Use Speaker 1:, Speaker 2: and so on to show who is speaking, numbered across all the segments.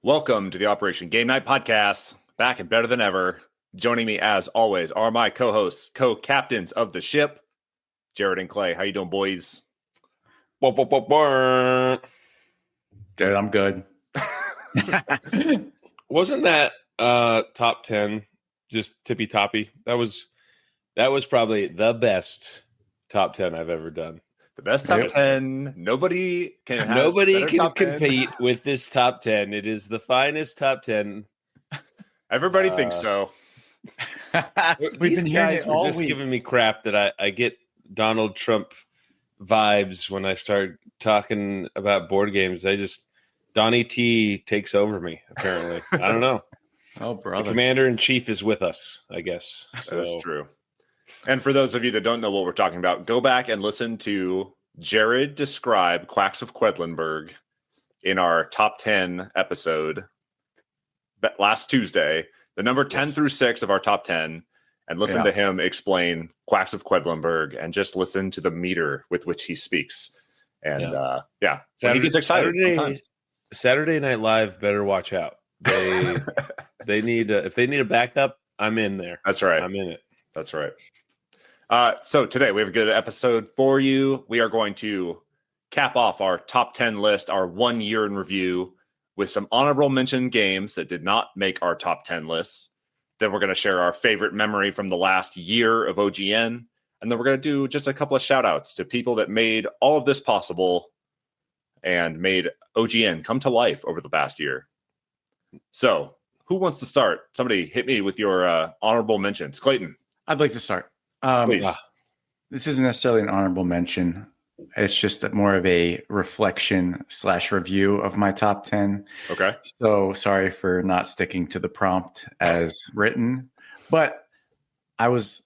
Speaker 1: Welcome to the Operation Game Night Podcast, back and better than ever. Joining me, as always, are my co-hosts, co-captains of the ship, Jared and Clay. How you doing, boys?
Speaker 2: Dude, I'm good.
Speaker 3: Wasn't that top 10 just tippy-toppy? That was probably the best top 10 I've ever done.
Speaker 1: The best top 10. Nobody can
Speaker 3: compete with this top 10. It is the finest top 10.
Speaker 1: Everybody thinks so.
Speaker 3: These guys were just giving me crap that I get Donald Trump vibes when I start talking about board games. Donnie T takes over me, apparently. I don't know.
Speaker 2: Oh, brother.
Speaker 3: The commander-in-chief is with us, I guess. So.
Speaker 1: That's true. And for those of you that don't know what we're talking about, go back and listen to Jared describe Quacks of Quedlinburg in our top 10 episode last Tuesday, the number 10 through 6 of our top 10, and listen to him explain Quacks of Quedlinburg and just listen to the meter with which he speaks. And when he gets excited sometimes.
Speaker 3: Saturday Night Live better watch out. They need if they need a backup, I'm in there.
Speaker 1: That's right.
Speaker 3: I'm in it.
Speaker 1: That's right. So today we have a good episode for you. We are going to cap off our top 10 list, our 1 year in review, with some honorable mention games that did not make our top 10 lists. Then we're going to share our favorite memory from the last year of OGN. And then we're going to do just a couple of shout outs to people that made all of this possible and made OGN come to life over the past year. So who wants to start? Somebody hit me with your honorable mentions. Clayton.
Speaker 2: I'd like to start.
Speaker 1: Please.
Speaker 2: This isn't necessarily an honorable mention. It's just more of a reflection / review of my top 10.
Speaker 1: Okay.
Speaker 2: So sorry for not sticking to the prompt as written, but I was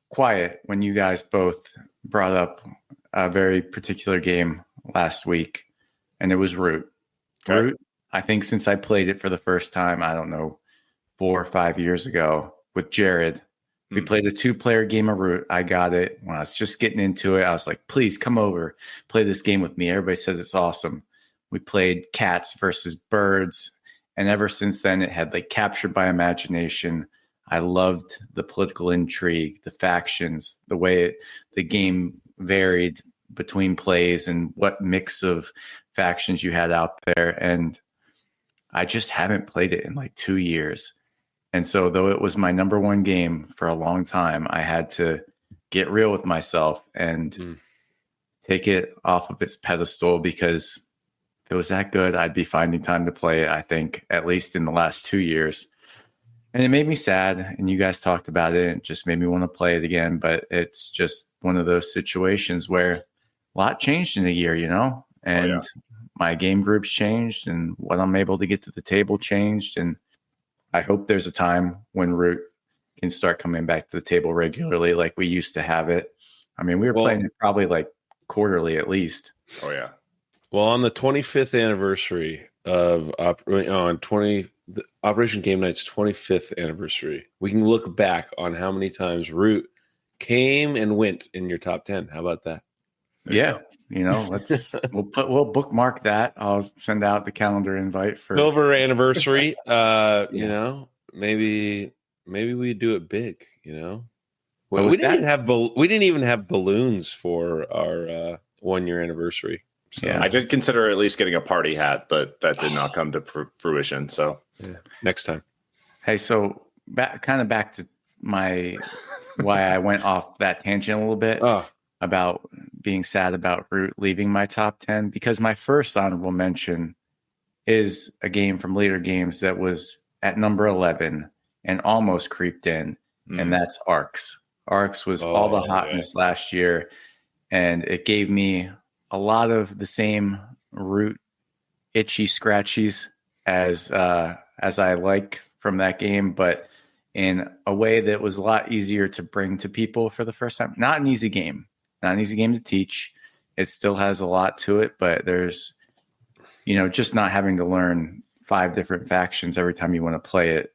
Speaker 2: quiet when you guys both brought up a very particular game last week, and it was Root.
Speaker 1: Okay.
Speaker 2: Root, I think since I played it for the first time, I don't know, 4 or 5 years ago with Jared, we played a 2-player game of Root. I got it when I was just getting into it. I was like, please come over, play this game with me. Everybody says it's awesome. We played cats versus birds. And ever since then, it had like captured my imagination. I loved the political intrigue, the factions, the way the game varied between plays and what mix of factions you had out there. And I just haven't played it in like 2 years. And so though it was my number 1 game for a long time, I had to get real with myself and take it off of its pedestal, because if it was that good, I'd be finding time to play it, I think, at least in the last 2 years. And it made me sad. And you guys talked about it. It just made me want to play it again. But it's just one of those situations where a lot changed in a year, and my game groups changed and what I'm able to get to the table changed. And I hope there's a time when Root can start coming back to the table regularly like we used to have it. I mean, we were playing it probably like quarterly at least.
Speaker 1: Oh, yeah.
Speaker 3: Well, on the 25th anniversary of Operation Game Night's 25th anniversary, we can look back on how many times Root came and went in your top 10. How about that?
Speaker 2: Let's we'll bookmark that. I'll send out the calendar invite for
Speaker 3: silver anniversary. Maybe we do it big. We didn't even have balloons for our 1 year anniversary. So.
Speaker 1: Yeah, I did consider at least getting a party hat, but that did not come to fruition. So
Speaker 3: next time.
Speaker 2: Hey, so back to my why I went off that tangent a little bit. About being sad about Root leaving my top 10, because my first honorable mention is a game from later games that was at number 11 and almost creeped in, and that's Arcs. Arcs was all the hotness last year, and it gave me a lot of the same Root itchy scratchies as I like from that game, but in a way that was a lot easier to bring to people for the first time. Not an easy game to teach. It still has a lot to it, but there's, just not having to learn 5 different factions every time you want to play it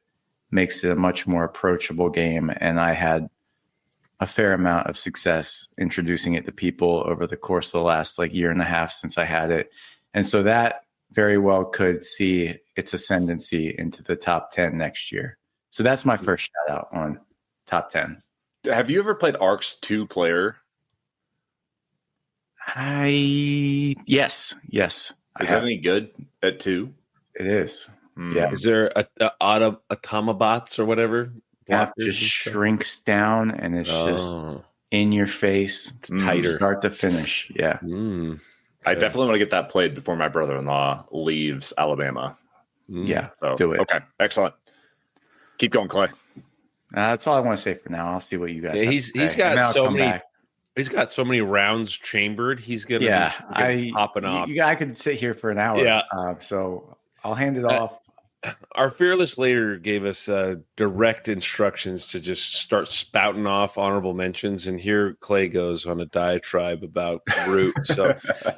Speaker 2: makes it a much more approachable game. And I had a fair amount of success introducing it to people over the course of the last year and a half since I had it. And so that very well could see its ascendancy into the top 10 next year. So that's my first shout out on top 10.
Speaker 1: Have you ever played Arc's 2-player?
Speaker 2: Yes.
Speaker 1: Is that any good at 2?
Speaker 2: It is.
Speaker 3: Yeah. Is there automabots or whatever?
Speaker 2: Yeah, just shrinks down and it's just in your face. It's tighter, start to finish. Yeah.
Speaker 3: Okay.
Speaker 1: I definitely want to get that played before my brother-in-law leaves Alabama.
Speaker 2: Yeah,
Speaker 1: so,
Speaker 2: do it.
Speaker 1: Okay, excellent. Keep going, Clay.
Speaker 2: That's all I want to say for now. I'll see what you guys.
Speaker 3: He's got so many. Back. He's got so many rounds chambered. He's gonna be popping off.
Speaker 2: I could sit here for an hour.
Speaker 3: Yeah.
Speaker 2: So I'll hand it off.
Speaker 3: Our fearless leader gave us direct instructions to just start spouting off honorable mentions, and here Clay goes on a diatribe about Root. So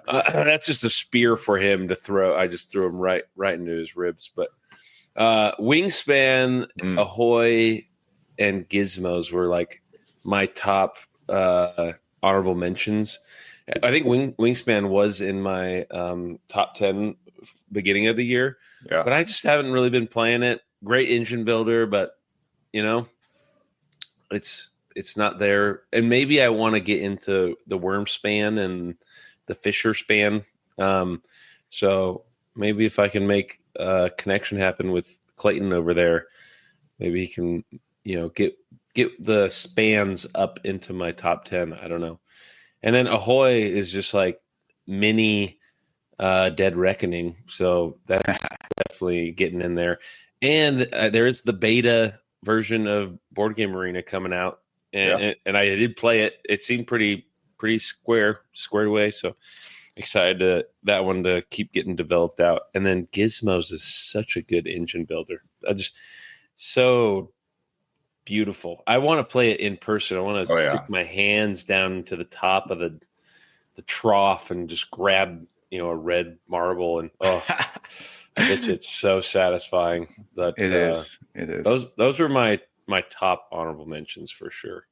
Speaker 3: that's just a spear for him to throw. I just threw him right into his ribs. But Wingspan, Ahoy, and Gizmos were like my top honorable mentions. I think Wingspan was in my top 10 beginning of the year.
Speaker 1: Yeah.
Speaker 3: But I just haven't really been playing it. Great engine builder, but it's not there. And maybe I want to get into the worm span and the fisher span. So maybe if I can make a connection happen with Clayton over there, maybe he can, get the spans up into my top 10. I don't know. And then Ahoy is just like mini Dead Reckoning. So that's definitely getting in there. And there's the beta version of Board Game Arena coming out. And I did play it. It seemed pretty squared away. So excited that one to keep getting developed out. And then Gizmos is such a good engine builder. So beautiful. I want to play it in person. I want to stick my hands down to the top of the trough and just grab a red marble, and I bet you it's so satisfying. That
Speaker 2: it is.
Speaker 3: Those are my top honorable mentions for sure.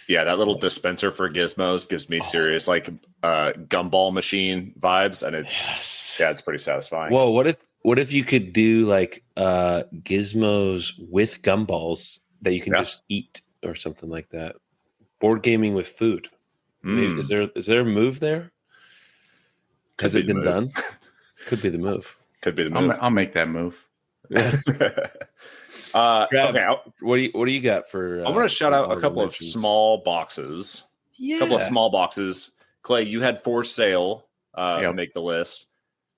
Speaker 1: Yeah, that little dispenser for Gizmos gives me serious like gumball machine vibes, and it's pretty satisfying.
Speaker 3: Well, what if you could do like Gizmos with gumballs that you can just eat or something like that? Board gaming with food. Maybe, is there a move there? Has it been done? Could be the move.
Speaker 1: Could be the move.
Speaker 2: I'll make that move.
Speaker 3: Trav, okay. What do you got for?
Speaker 1: I want to shout out a couple of small boxes.
Speaker 3: Yeah.
Speaker 1: A couple of small boxes. Clay, you had For Sale make the list.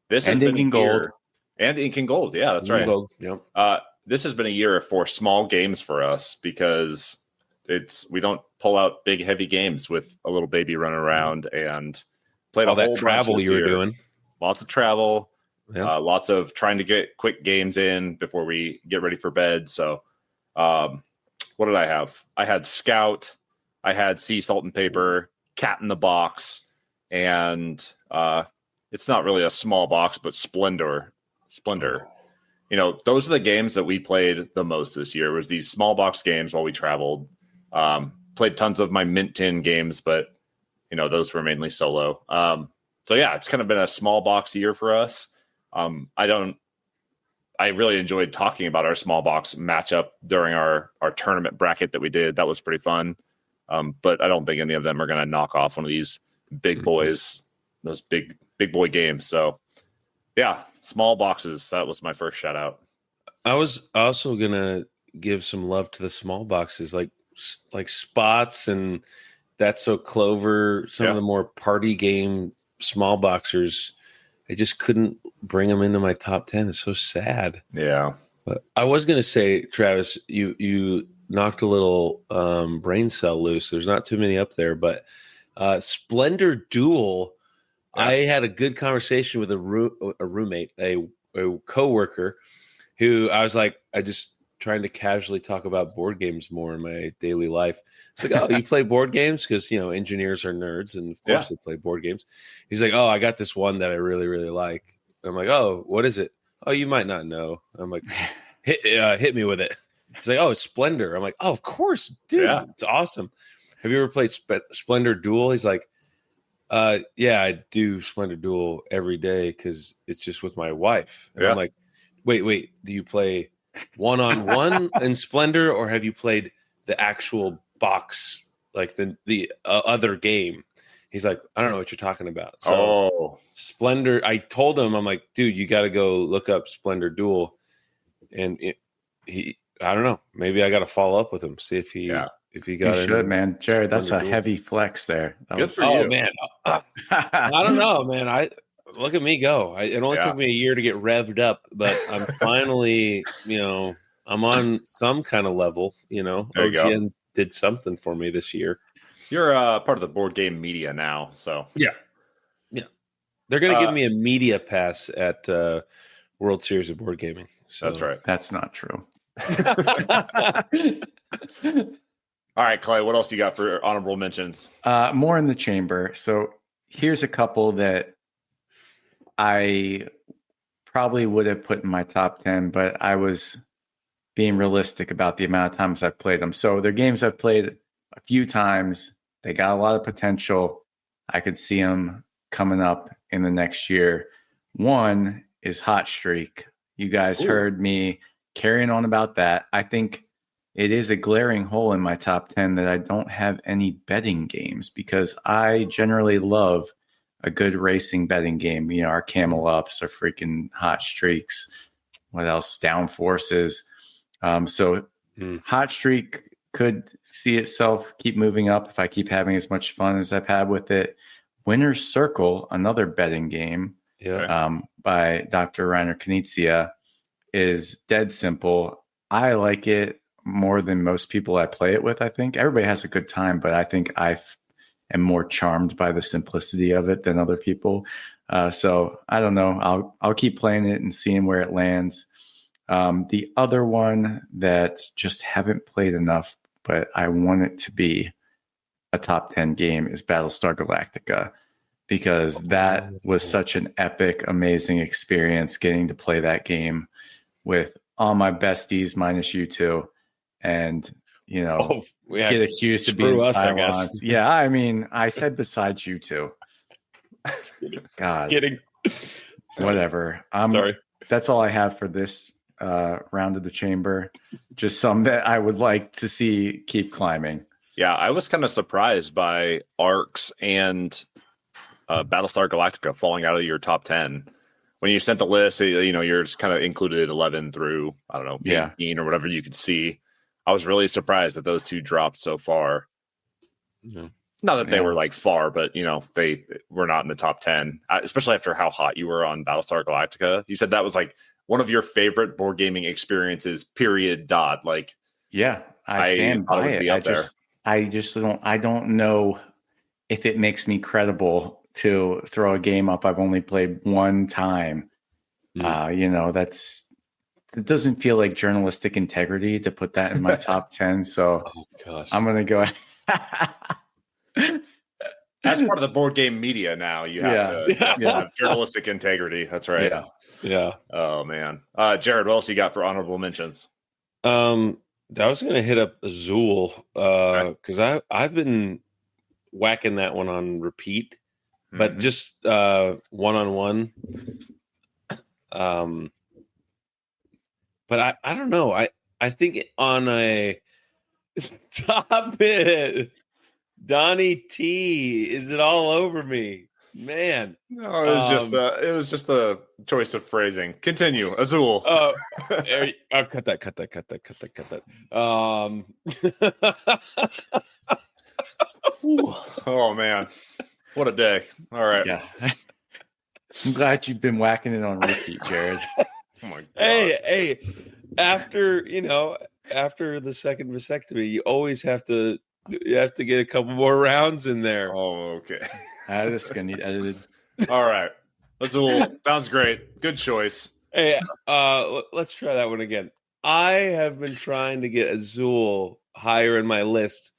Speaker 1: This has been
Speaker 2: in gold.
Speaker 1: And ink and gold. Yeah, that's right.
Speaker 3: Gold. Yep.
Speaker 1: This has been a year for small games for us because we don't pull out big heavy games with a little baby running around and played all that
Speaker 3: travel you were doing.
Speaker 1: Lots of travel. Yeah. Lots of trying to get quick games in before we get ready for bed. So what did I have? I had Scout. I had Sea Salt and Paper, Cat in the Box, and it's not really a small box, but Splendor. Those are the games that we played the most this year, was these small box games while we traveled. Played tons of my Mint Tin games, but those were mainly solo. So yeah, it's kind of been a small box year for us. I really enjoyed talking about our small box matchup during our tournament bracket that we did. That was pretty fun. But I don't think any of them are going to knock off one of these big boys, those big boy games. So yeah, small boxes. That was my first shout out.
Speaker 3: I was also going to give some love to the small boxes, like Spots and That's So Clover, some of the more party game small boxers. I just couldn't bring them into my top 10. It's so sad.
Speaker 1: Yeah.
Speaker 3: But I was going to say, Travis, you knocked a little brain cell loose. There's not too many up there, but Splendor Duel, I had a good conversation with a roommate, a coworker, who I was like, I just trying to casually talk about board games more in my daily life. It's like, oh, you play board games? Because, engineers are nerds, and of course they play board games. He's like, oh, I got this one that I really, really like. I'm like, oh, what is it? Oh, you might not know. I'm like, hit me with it. He's like, oh, it's Splendor. I'm like, oh, of course, dude. Yeah. It's awesome. Have you ever played Splendor Duel? He's like, Yeah, I do Splendor Duel every day because it's just with my wife. And I'm like, wait, do you play one-on-one in Splendor, or have you played the actual box, like the other game? He's like, I don't know what you're talking about. So Splendor, I told him, I'm like, dude, you got to go look up Splendor Duel. And I don't know, maybe I got to follow up with him, see if he got
Speaker 2: you should, man. Jared, that's a heavy flex there.
Speaker 1: Good for you.
Speaker 3: Man. I don't know, man. Look at me go. It only took me a year to get revved up, but I'm finally, I'm on some kind of level, OGN did something for me this year.
Speaker 1: You're part of the board game media now, so
Speaker 3: yeah. They're going to give me a media pass at World Series of Board Gaming. So.
Speaker 1: That's right.
Speaker 2: That's not true.
Speaker 1: All right, Clay, what else you got for honorable mentions?
Speaker 2: More in the chamber. So here's a couple that I probably would have put in my top 10, but I was being realistic about the amount of times I've played them. So they're games I've played a few times. They got a lot of potential. I could see them coming up in the next year. One is Hot Streak. You guys heard me carrying on about that. I think it is a glaring hole in my top 10 that I don't have any betting games, because I generally love a good racing betting game. Our Camel Ups, our freaking Hot Streaks. What else? Down Forces. Hot Streak could see itself keep moving up if I keep having as much fun as I've had with it. Winner's Circle, another betting game by Dr. Rainer Knizia, is dead simple. I like it more than most people I play it with. I think everybody has a good time, but I think I am more charmed by the simplicity of it than other people. So I don't know. I'll keep playing it and seeing where it lands. The other one that just haven't played enough, but I want it to be a top 10 game, is Battlestar Galactica, because that was such an epic, amazing experience getting to play that game with all my besties minus you two, and get accused of being Cylons. Yeah, I mean, I said besides you two. God,
Speaker 3: kidding.
Speaker 2: Whatever.
Speaker 3: Sorry.
Speaker 2: That's all I have for this round of the chamber. Just some that I would like to see keep climbing.
Speaker 1: Yeah, I was kind of surprised by Arcs and Battlestar Galactica falling out of your top 10. When you sent the list, you're just kind of included 11 through, I don't know, 18 or whatever you could see. I was really surprised that those two dropped so far. Yeah. Not that they were like far, but they were not in the top 10, especially after how hot you were on Battlestar Galactica. You said that was like one of your favorite board gaming experiences, period, dot. Like,
Speaker 2: yeah, I stand by it. I don't know if it makes me credible to throw a game up I've only played one time. It doesn't feel like journalistic integrity to put that in my top 10. So I'm going to go.
Speaker 1: As part of the board game media now, you have to have journalistic integrity. That's right.
Speaker 3: Yeah.
Speaker 1: Oh, man. Jared, what else you got for honorable mentions?
Speaker 3: I was going to hit up Azul because I've been whacking that one on repeat, but just one-on-one. But I don't know. I think on a stop it, Donnie T, is it all over me, man?
Speaker 1: No, it was just the choice of phrasing. Continue, Azul.
Speaker 3: Cut that.
Speaker 2: Oh
Speaker 1: man, what a day! All right.
Speaker 2: Yeah, I'm glad you've been whacking it on repeat, Jared.
Speaker 1: Oh my God.
Speaker 3: Hey, after the second vasectomy, you always have to get a couple more rounds in there.
Speaker 1: Oh, okay.
Speaker 2: This is gonna need edited.
Speaker 1: All right. Azul. Sounds great. Good choice.
Speaker 3: Hey, let's try that one again. I have been trying to get Azul higher in my list,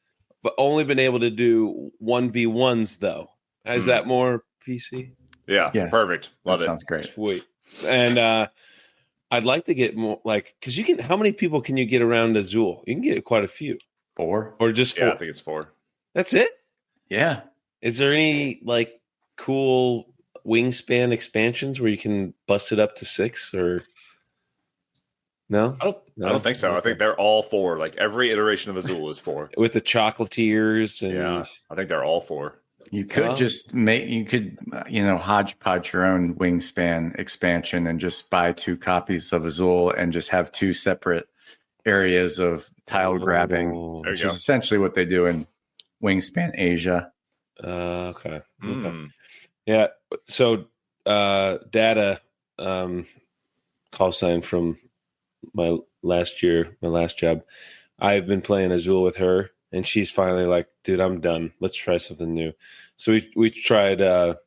Speaker 3: but only been able to do 1v1s though. Is that more PC?
Speaker 1: Yeah. Perfect. Love it.
Speaker 2: Sounds great.
Speaker 3: Sweet. And I'd like to get more, because you can. How many people can you get around Azul? You can get quite a few.
Speaker 2: 4
Speaker 3: or just 4?
Speaker 1: Yeah, I think it's 4.
Speaker 3: That's it.
Speaker 2: Yeah.
Speaker 3: Is there any cool Wingspan expansions where you can bust it up to 6 or no?
Speaker 1: I don't think so. Okay. I think they're all 4. Like every iteration of Azul is 4
Speaker 3: with the chocolatiers and
Speaker 1: I think they're all 4.
Speaker 2: You could hodgepodge your own Wingspan expansion and just buy 2 copies of Azul and just have 2 separate areas of tile grabbing, which is essentially what they do in Wingspan Asia.
Speaker 3: Okay. Yeah. So Data call sign from my last job. I've been playing Azul with her, and she's finally like, dude, I'm done. Let's try something new. So we tried the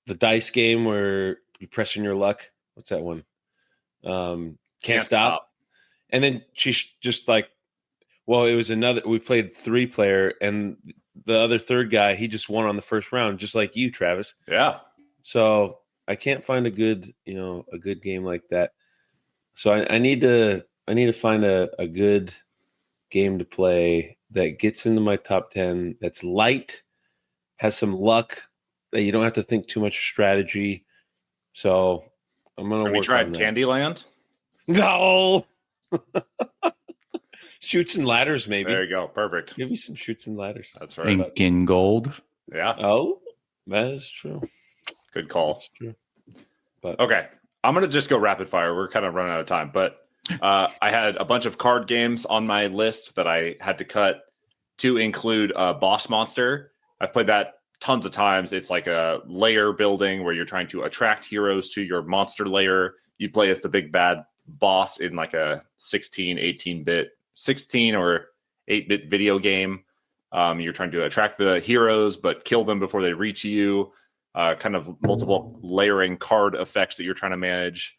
Speaker 3: dice game where you press in your luck. What's that one? Can't stop. And then she's just like, well, it was we played 3-player, and the other third guy, he just won on the first round, just like you, Travis.
Speaker 1: Yeah.
Speaker 3: So I can't find a good game like that. So I need to find a good game to play that gets into my top 10, that's light, has some luck, that you don't have to think too much strategy. So I'm going to work on that. Have you tried
Speaker 1: Candyland?
Speaker 3: No. Shoots and ladders, maybe.
Speaker 1: There you go. Perfect.
Speaker 3: Give me some shoots and ladders.
Speaker 1: That's right.
Speaker 2: Ink in gold.
Speaker 1: Yeah.
Speaker 3: Oh, that is true.
Speaker 1: Good call.
Speaker 3: That's true. But
Speaker 1: okay. I'm going to just go rapid fire. We're kind of running out of time, but I had a bunch of card games on my list that I had to cut to include Boss Monster. I've played that tons of times. It's like a layer building where you're trying to attract heroes to your monster layer. You play as the big bad boss in like a 16 or 8-bit video game. You're trying to attract the heroes, but kill them before they reach you. Kind of multiple layering card effects that you're trying to manage.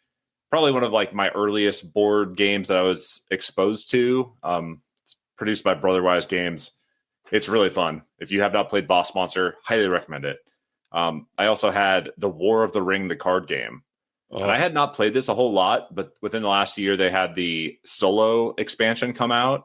Speaker 1: Probably one of like my earliest board games that I was exposed to. It's produced by Brotherwise Games. It's really fun. If you have not played Boss Monster, highly recommend it. I also had the War of the Ring, the card game. And I had not played this a whole lot, but within the last year, they had the solo expansion come out.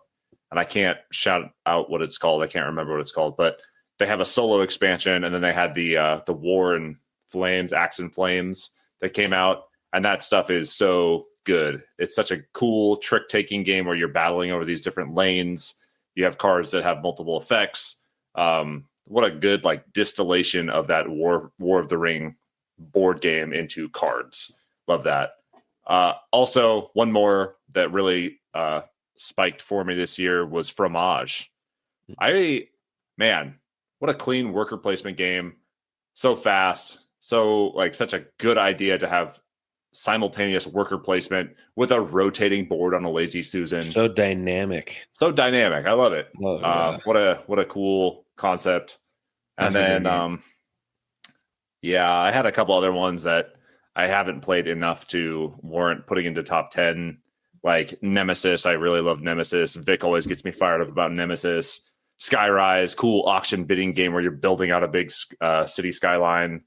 Speaker 1: And I can't shout out what it's called. I can't remember what it's called, but they have a solo expansion, and then they had the War and Flames, Axe and Flames that came out, and that stuff is so good. It's such a cool trick-taking game where you're battling over these different lanes. You have cards that have multiple effects. What a good like distillation of that War of the Ring board game into cards. Love that. Also, one more that really spiked for me this year was Fromage. What a clean worker placement game. So fast. So like such a good idea to have simultaneous worker placement with a rotating board on a Lazy Susan.
Speaker 3: So dynamic.
Speaker 1: I love it. Oh, yeah. What a cool concept. And then I had a couple other ones that I haven't played enough to warrant putting into top 10. Like Nemesis. I really love Nemesis. Vic always gets me fired up about Nemesis. Skyrise, cool auction bidding game where you're building out a big city skyline.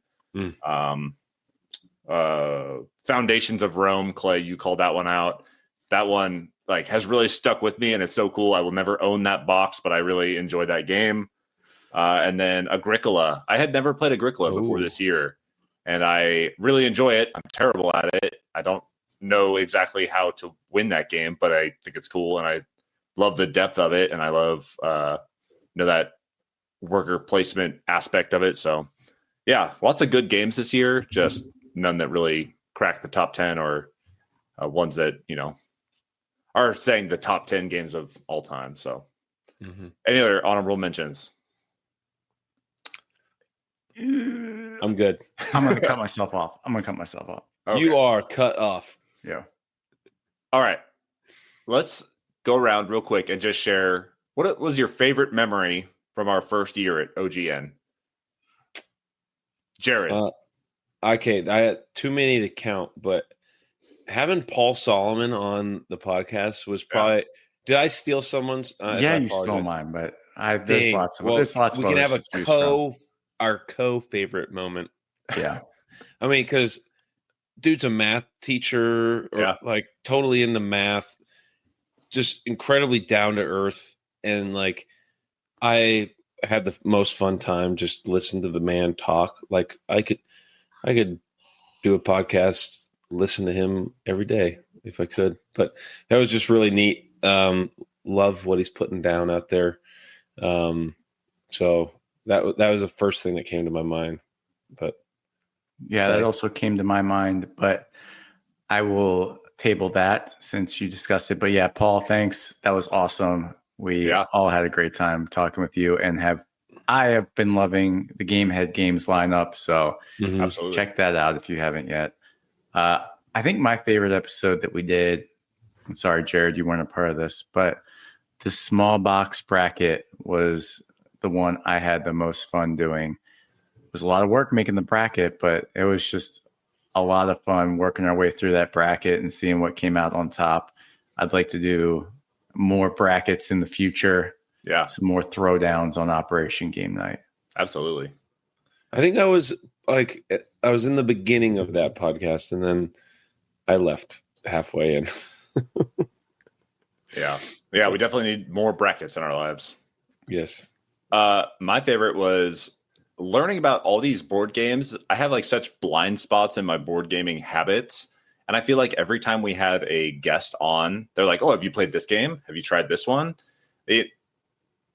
Speaker 1: Foundations of Rome, Clay, you called that one out. That one like has really stuck with me, and it's so cool. I will never own that box, but I really enjoyed that game. And then Agricola. I had never played Agricola before this year, and I really enjoy it. I'm terrible at it. I don't know exactly how to win that game, but I think it's cool, and I love the depth of it, and I love that worker placement aspect of it. So yeah, lots of good games this year, just none that really cracked the top 10 or ones that are saying the top 10 games of all time. So any other honorable mentions?
Speaker 3: I'm good.
Speaker 2: I'm going to cut myself off.
Speaker 3: Okay. You are cut off.
Speaker 2: Yeah.
Speaker 1: All right. Let's go around real quick and just share what was your favorite memory from our first year at OGN? Jared.
Speaker 3: I had too many to count, but having Paul Solomon on the podcast was probably. Did I steal somene's?
Speaker 2: You stole mine, but there's lots of. There's lots.
Speaker 3: We
Speaker 2: of
Speaker 3: can have our co-favorite moment.
Speaker 2: Yeah,
Speaker 3: I mean, because dude's a math teacher, or like totally into math, just incredibly down to earth, and like I had the most fun time just listen to the man talk. Like I could do a podcast, listen to him every day if I could. But that was just really neat. Love what he's putting down out there. So that was the first thing that came to my mind. But
Speaker 2: yeah, that also came to my mind. But I will table that since you discussed it. But yeah, Paul, thanks. That was awesome. We all had a great time talking with you, and I have been loving the Game Head Games lineup. So check that out if you haven't yet. I think my favorite episode that we did, I'm sorry, Jared, you weren't a part of this, but the small box bracket was the one I had the most fun doing. It was a lot of work making the bracket, but it was just a lot of fun working our way through that bracket and seeing what came out on top. I'd like to do more brackets in the future. Yeah. Some more throwdowns on Operation Game Night.
Speaker 1: Absolutely.
Speaker 3: I think I was in the beginning of that podcast, and then I left halfway in.
Speaker 1: Yeah, we definitely need more brackets in our lives.
Speaker 3: Yes.
Speaker 1: My favorite was learning about all these board games. I have like such blind spots in my board gaming habits. And I feel like every time we had a guest on, they're like, oh, have you played this game? Have you tried this one? It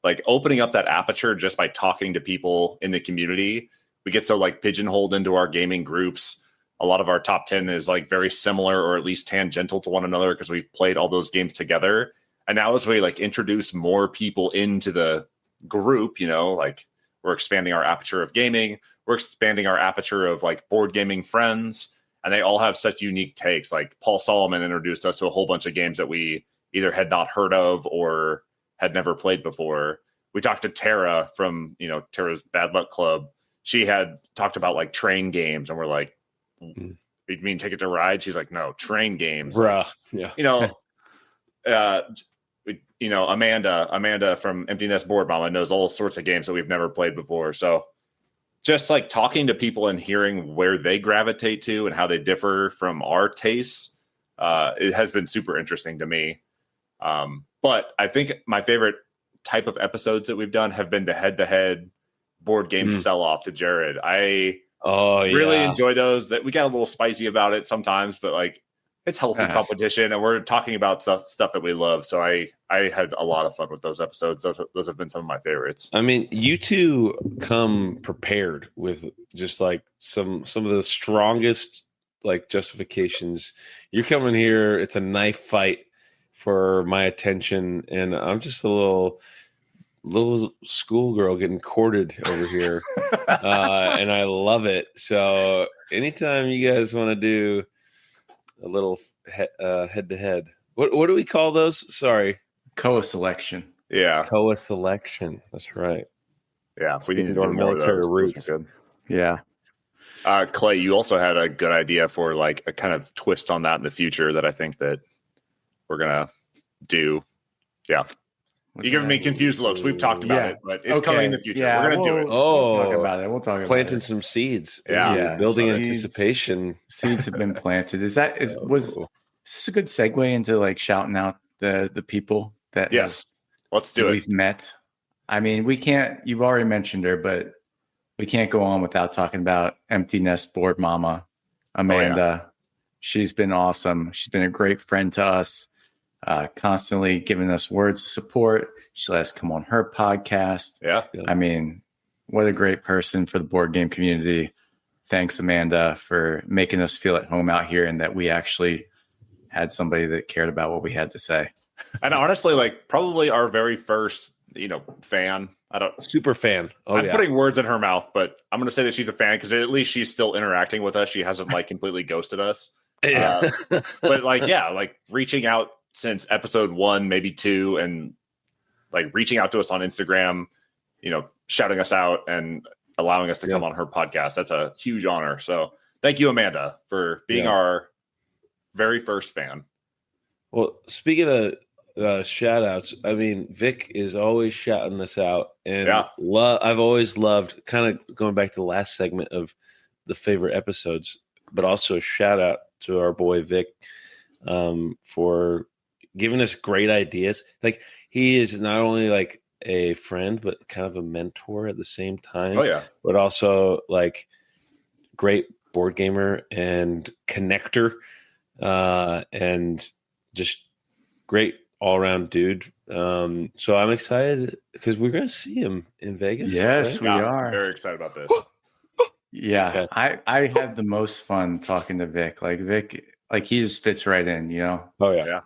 Speaker 1: like opening up that aperture just by talking to people in the community. We get so like pigeonholed into our gaming groups. A lot of our top 10 is like very similar or at least tangential to one another because we've played all those games together. And now as we like introduce more people into the group, like we're expanding our aperture of gaming, we're expanding our aperture of like board gaming friends, and they all have such unique takes. Like Paul Solomon introduced us to a whole bunch of games that we either had not heard of or had never played before. We talked to Tara from, Tara's Bad Luck Club. She had talked about like train games, and we're like, you mean Ticket to Ride? She's like, no, train games.
Speaker 3: Bruh.
Speaker 1: Yeah. Amanda from Empty Nest Board Mama knows all sorts of games that we've never played before. So just like talking to people and hearing where they gravitate to and how they differ from our tastes, it has been super interesting to me. But I think my favorite type of episodes that we've done have been the head-to-head board game sell-off to Jared. I really enjoy those. That we got a little spicy about it sometimes, but like it's healthy competition, and we're talking about stuff that we love. So I had a lot of fun with those episodes. Those have been some of my favorites.
Speaker 3: I mean, you two come prepared with just like some of the strongest like justifications. You're coming here, it's a knife fight for my attention, and I'm just a little schoolgirl getting courted over here. And I love it. So anytime you guys want to do a little head to head, what do we call those? Sorry.
Speaker 2: Koa selection.
Speaker 1: Yeah.
Speaker 3: Koa selection. That's right.
Speaker 1: Yeah. So we need to do more military of those. Roots. Good.
Speaker 2: Yeah.
Speaker 1: Clay, you also had a good idea for like a kind of twist on that in the future that I think that we're going to do. Yeah. You're giving me confused looks. We've talked about it, but it's coming in the future.
Speaker 2: Yeah,
Speaker 1: we're going to do it.
Speaker 2: We'll talk about it. We'll talk about
Speaker 3: planting some seeds.
Speaker 1: Yeah.
Speaker 3: Building anticipation.
Speaker 2: Seeds have been planted. Was this a good segue into like shouting out the people that
Speaker 1: let's do it.
Speaker 2: We've met. I mean, you've already mentioned her, but we can't go on without talking about Empty Nest Board Mama, Amanda. She's been awesome. She's been a great friend to us. Constantly giving us words of support. She let us come on her podcast.
Speaker 1: Yeah.
Speaker 2: I mean, what a great person for the board game community. Thanks, Amanda, for making us feel at home out here and that we actually had somebody that cared about what we had to say.
Speaker 1: And honestly, like probably our very first, fan.
Speaker 3: Super fan.
Speaker 1: I'm putting words in her mouth, but I'm going to say that she's a fan because at least she's still interacting with us. She hasn't like completely ghosted us.
Speaker 3: Yeah.
Speaker 1: But like reaching out since episode 1, maybe 2, and like reaching out to us on Instagram, shouting us out and allowing us to come on her podcast. That's a huge honor. So thank you, Amanda, for being our very first fan.
Speaker 3: Well, speaking of shout outs, I mean, Vic is always shouting us out, and I've always loved kind of going back to the last segment of the favorite episodes, but also a shout out to our boy Vic for giving us great ideas. Like he is not only like a friend, but kind of a mentor at the same time.
Speaker 1: Oh yeah.
Speaker 3: But also like great board gamer and connector, and just great all around dude. So I'm excited because we're going to see him in Vegas.
Speaker 2: Yes,
Speaker 3: right?
Speaker 2: we are.
Speaker 1: I'm very excited about this.
Speaker 2: Yeah, okay. I had the most fun talking to Vic. Like Vic, like he just fits right in, you know?
Speaker 3: Oh yeah.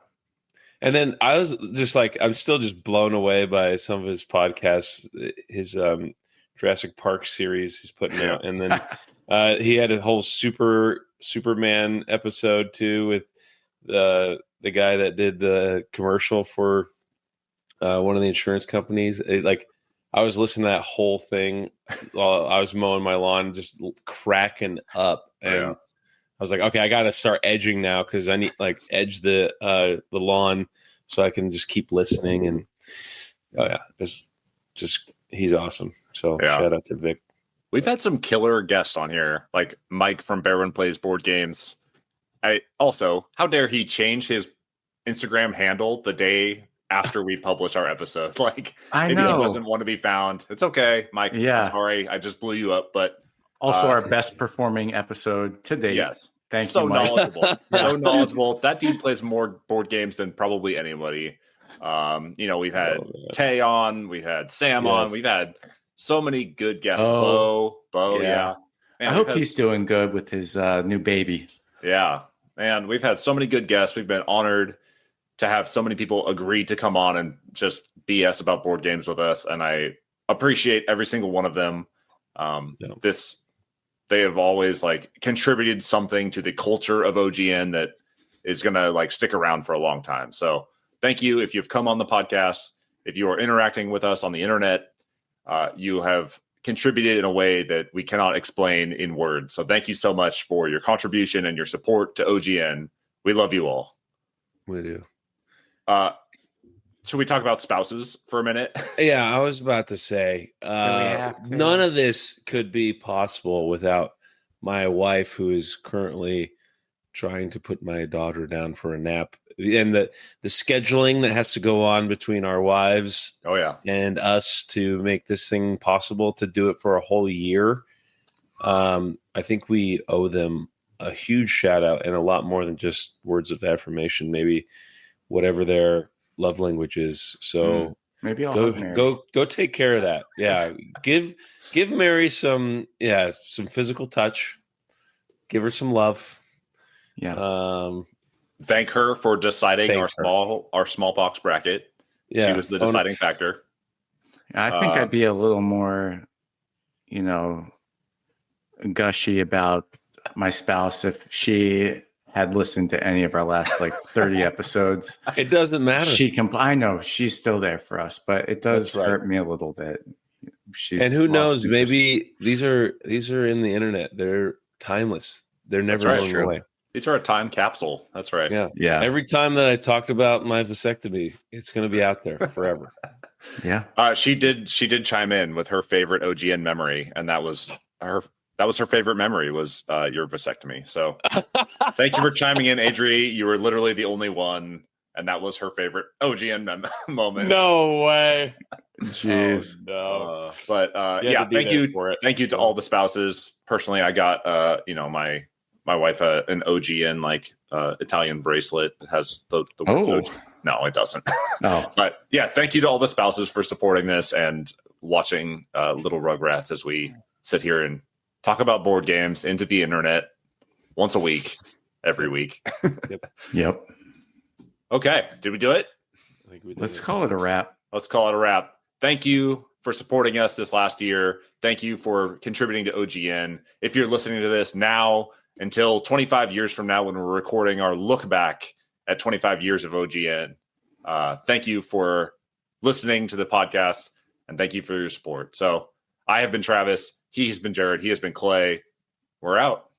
Speaker 3: And then I was just like, I'm still just blown away by some of his podcasts, his Jurassic Park series he's putting out. And then he had a whole Superman episode too with the guy that did the commercial for one of the insurance companies. I was listening to that whole thing while I was mowing my lawn, just cracking up. And I was like, okay, I got to start edging now because I need like edge the lawn so I can just keep listening. And it's just he's awesome. So shout out to Vic.
Speaker 1: We've had some killer guests on here, like Mike from Barron Plays Board Games. How dare he change his Instagram handle the day after we publish our episode? Like, maybe he doesn't want to be found. It's okay, Mike. Yeah. I'm sorry, I just blew you up, but.
Speaker 2: Also, our best performing episode to date.
Speaker 1: Yes.
Speaker 2: Thank
Speaker 1: you, Mike. Knowledgeable.
Speaker 2: So
Speaker 1: knowledgeable. That dude plays more board games than probably anybody. We've had Tay on, we've had Sam on, we've had so many good guests. Bo, yeah.
Speaker 2: Man, I hope he's doing good with his new baby.
Speaker 1: Yeah. Man, we've had so many good guests. We've been honored to have so many people agree to come on and just BS about board games with us. And I appreciate every single one of them. They have always contributed something to the culture of OGN that is going to stick around for a long time. So thank you. If you've come on the podcast, if you are interacting with us on the internet, you have contributed in a way that we cannot explain in words. So thank you so much for your contribution and your support to OGN. We love you all.
Speaker 3: We do.
Speaker 1: Should we talk about spouses for a minute?
Speaker 3: Yeah, I was about to say, none of this could be possible without my wife, who is currently trying to put my daughter down for a nap, and the scheduling that has to go on between our wives and us to make this thing possible, to do it for a whole year. I think we owe them a huge shout out, and a lot more than just words of affirmation, maybe whatever their love language is. So
Speaker 2: maybe I'll
Speaker 3: go take care of that. Yeah. Give Mary some physical touch. Give her some love.
Speaker 2: Yeah.
Speaker 1: Thank her for deciding our small box bracket. Yeah. She was the deciding factor.
Speaker 2: I think I'd be a little more, gushy about my spouse if she had listened to any of our last 30 episodes.
Speaker 3: It doesn't matter.
Speaker 2: I know she's still there for us, but it does hurt me a little bit.
Speaker 3: And who knows? Maybe these are in the internet. They're timeless. They're never going away.
Speaker 1: These are a time capsule. That's right.
Speaker 3: Yeah. Every time that I talked about my vasectomy, it's going to be out there forever.
Speaker 2: Yeah.
Speaker 1: She did chime in with her favorite OGN memory, and that was her favorite memory was your vasectomy. So thank you for chiming in, Adri. You were literally the only one, and that was her favorite OGN moment.
Speaker 3: No way.
Speaker 2: Jeez.
Speaker 3: No.
Speaker 1: Thank you. Thank you to all the spouses. Personally, I got my wife an OGN Italian bracelet. It has the words OG. No, it doesn't.
Speaker 2: Oh.
Speaker 1: But yeah, thank you to all the spouses for supporting this and watching Little Rugrats as we sit here and talk about board games into the internet once a week, every week.
Speaker 2: Yep.
Speaker 1: Okay. Did we do it?
Speaker 3: I think we did.
Speaker 2: Let's call it a wrap.
Speaker 1: Let's call it a wrap. Thank you for supporting us this last year. Thank you for contributing to OGN. If you're listening to this now until 25 years from now, when we're recording our look back at 25 years of OGN, thank you for listening to the podcast, and thank you for your support. So I have been Travis. He has been Jared. He has been Clay. We're out.